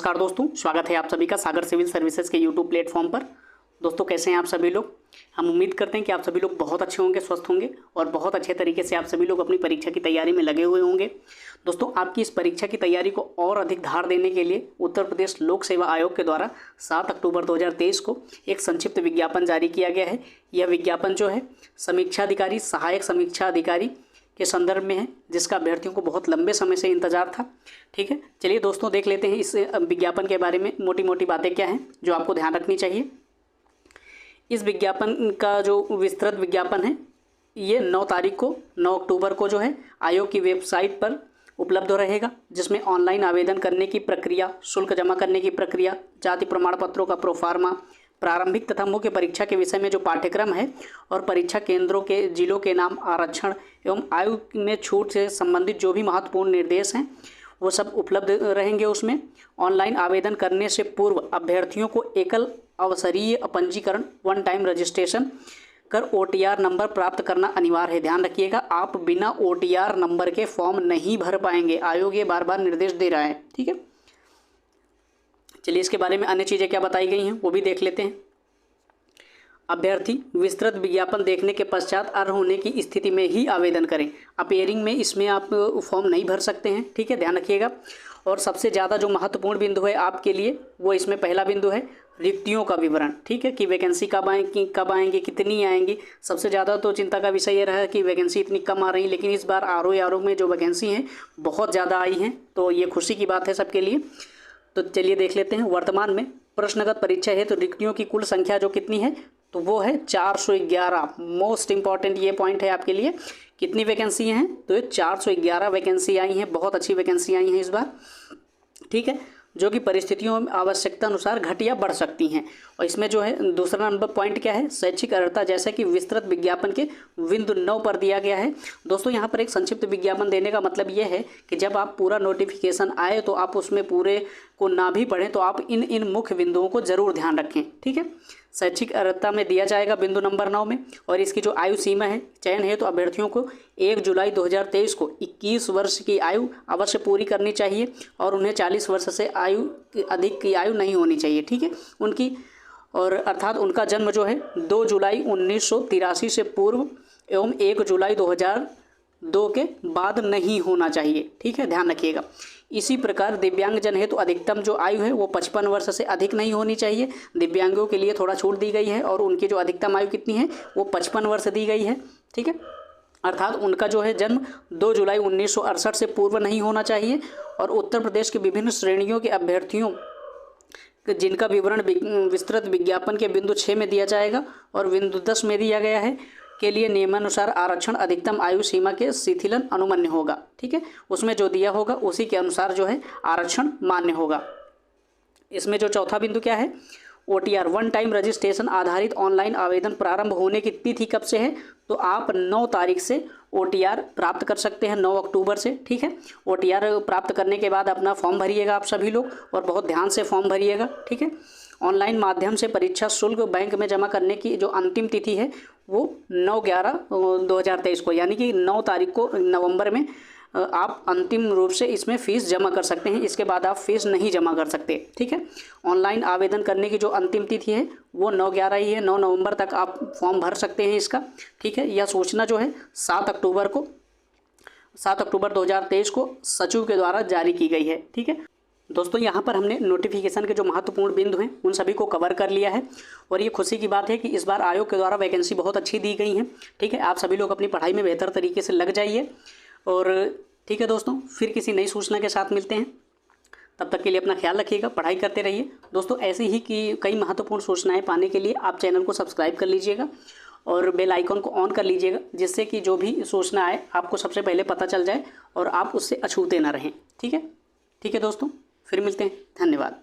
नमस्कार दोस्तों, स्वागत है आप सभी का सागर सिविल सर्विसेज के यूट्यूब प्लेटफॉर्म पर। दोस्तों कैसे हैं आप सभी लोग। हम उम्मीद करते हैं कि आप सभी लोग बहुत अच्छे होंगे, स्वस्थ होंगे और बहुत अच्छे तरीके से आप सभी लोग अपनी परीक्षा की तैयारी में लगे हुए होंगे। दोस्तों आपकी इस परीक्षा की तैयारी को और अधिक धार देने के लिए उत्तर प्रदेश लोक सेवा आयोग के द्वारा 7 अक्टूबर 2023 को एक संक्षिप्त विज्ञापन जारी किया गया है। यह विज्ञापन जो है समीक्षा अधिकारी, सहायक समीक्षा अधिकारी के संदर्भ में है, जिसका अभ्यर्थियों को बहुत लंबे समय से इंतजार था। ठीक है, चलिए दोस्तों देख लेते हैं इस विज्ञापन के बारे में मोटी मोटी बातें क्या हैं जो आपको ध्यान रखनी चाहिए। इस विज्ञापन का जो विस्तृत विज्ञापन है ये 9 तारीख को 9 अक्टूबर को जो है आयोग की वेबसाइट पर उपलब्ध रहेगा, जिसमें ऑनलाइन आवेदन करने की प्रक्रिया, शुल्क जमा करने की प्रक्रिया, जाति प्रमाण पत्रों का प्रोफार्मा, प्रारंभिक तथा मुख्य परीक्षा के विषय में जो पाठ्यक्रम है और परीक्षा केंद्रों के जिलों के नाम, आरक्षण एवं आयु में छूट से संबंधित जो भी महत्वपूर्ण निर्देश हैं वो सब उपलब्ध रहेंगे। उसमें ऑनलाइन आवेदन करने से पूर्व अभ्यर्थियों को एकल अवसरीय पंजीकरण, वन टाइम रजिस्ट्रेशन कर OTR नंबर प्राप्त करना अनिवार्य है। ध्यान रखिएगा, आप बिना OTR नंबर के फॉर्म नहीं भर पाएंगे। आयोग ये बार बार निर्देश दे रहा है। ठीक है, चलिए इसके बारे में अन्य चीज़ें क्या बताई गई हैं वो भी देख लेते हैं। अभ्यर्थी विस्तृत विज्ञापन देखने के पश्चात अर्ह होने की स्थिति में ही आवेदन करें। अपेयरिंग में इसमें आप फॉर्म नहीं भर सकते हैं। ठीक है, ध्यान रखिएगा। और सबसे ज़्यादा जो महत्वपूर्ण बिंदु है आपके लिए वो इसमें पहला बिंदु है रिक्तियों का विवरण। ठीक है, कि वैकेंसी कब आएंगी, कितनी आएंगी। सबसे ज़्यादा तो चिंता का विषय ये रहा कि वैकेंसी इतनी कम आ रही, लेकिन इस बार RO में जो वैकेंसी हैं बहुत ज़्यादा आई हैं, तो ये खुशी की बात है सबके लिए। तो चलिए देख लेते हैं। वर्तमान में प्रश्नगत परीक्षा है तो रिक्तियों की कुल संख्या जो कितनी है तो वो है 411। मोस्ट इंपॉर्टेंट ये पॉइंट है आपके लिए। कितनी वैकेंसी हैं तो ये 411 वैकेंसी आई हैं। बहुत अच्छी वैकेंसी आई हैं इस बार। ठीक है, जो कि परिस्थितियों में आवश्यकता अनुसार घट या बढ़ सकती हैं। और इसमें जो है दूसरा नंबर पॉइंट क्या है, शैक्षिक अर्हता, जैसा कि विस्तृत विज्ञापन के बिंदु 9 पर दिया गया है। दोस्तों यहाँ पर एक संक्षिप्त विज्ञापन देने का मतलब ये है कि जब आप पूरा नोटिफिकेशन आए तो आप उसमें पूरे को ना भी पढ़ें तो आप इन मुख्य बिंदुओं को जरूर ध्यान रखें। ठीक है, शैक्षिक अर्हता में दिया जाएगा बिंदु नंबर 9 में। और इसकी जो आयु सीमा है, चयन है तो अभ्यर्थियों को 1 जुलाई 2023 को 21 वर्ष की आयु अवश्य पूरी करनी चाहिए और उन्हें 40 वर्ष से अधिक की आयु नहीं होनी चाहिए। ठीक है, उनकी और अर्थात उनका जन्म जो है 2 जुलाई 1983 से पूर्व एवं 1 जुलाई 2002 के बाद नहीं होना चाहिए। ठीक है, ध्यान रखिएगा। इसी प्रकार दिव्यांगजन है तो अधिकतम जो आयु है वो 55 वर्ष से अधिक नहीं होनी चाहिए। दिव्यांगों के लिए थोड़ा छूट दी गई है और उनकी जो अधिकतम आयु कितनी है वो 55 वर्ष दी गई है। ठीक है, अर्थात उनका जो है जन्म 2 जुलाई 1968 से पूर्व नहीं होना चाहिए। और उत्तर प्रदेश के विभिन्न श्रेणियों के अभ्यर्थियों जिनका विवरण विस्तृत विज्ञापन के बिंदु 6 में दिया जाएगा और बिंदु 10 में दिया गया है के लिए नियमानुसार आरक्षण अधिकतम आयु सीमा के शिथिलन अनुमन्य होगा। ठीक है, उसमें जो दिया होगा उसी के अनुसार जो है आरक्षण मान्य होगा। इसमें जो चौथा बिंदु क्या है, OTR वन टाइम रजिस्ट्रेशन आधारित ऑनलाइन आवेदन प्रारंभ होने की तिथि कब से है तो आप 9 तारीख से OTR प्राप्त कर सकते हैं, 9 अक्टूबर से। ठीक है, OTR प्राप्त करने के बाद अपना फॉर्म भरिएगा आप सभी लोग और बहुत ध्यान से फॉर्म भरिएगा। ठीक है, ऑनलाइन माध्यम से परीक्षा शुल्क बैंक में जमा करने की जो अंतिम तिथि है वो 9/11/2023 को, यानी कि 9 तारीख को नवंबर में आप अंतिम रूप से इसमें फ़ीस जमा कर सकते हैं। इसके बाद आप फीस नहीं जमा कर सकते। ठीक है, ऑनलाइन आवेदन करने की जो अंतिम तिथि है वो 9/11 ही है। 9 नवंबर तक आप फॉर्म भर सकते हैं इसका। ठीक है, यह सूचना जो है 7 अक्टूबर 2023 को सचिव के द्वारा जारी की गई है। ठीक है दोस्तों, यहाँ पर हमने नोटिफिकेशन के जो महत्वपूर्ण बिंदु हैं उन सभी को कवर कर लिया है। और ये खुशी की बात है कि इस बार आयोग के द्वारा वैकेंसी बहुत अच्छी दी गई हैं। ठीक है, आप सभी लोग अपनी पढ़ाई में बेहतर तरीके से लग जाइए। और ठीक है दोस्तों, फिर किसी नई सूचना के साथ मिलते हैं। तब तक के लिए अपना ख्याल रखिएगा, पढ़ाई करते रहिए। दोस्तों ऐसी ही कि कई महत्वपूर्ण सूचनाएं पाने के लिए आप चैनल को सब्सक्राइब कर लीजिएगा और बेल आइकन को ऑन कर लीजिएगा, जिससे कि जो भी सूचना आए आपको सबसे पहले पता चल जाए और आप उससे अछूते ना रहें। ठीक है दोस्तों, फिर मिलते हैं। धन्यवाद।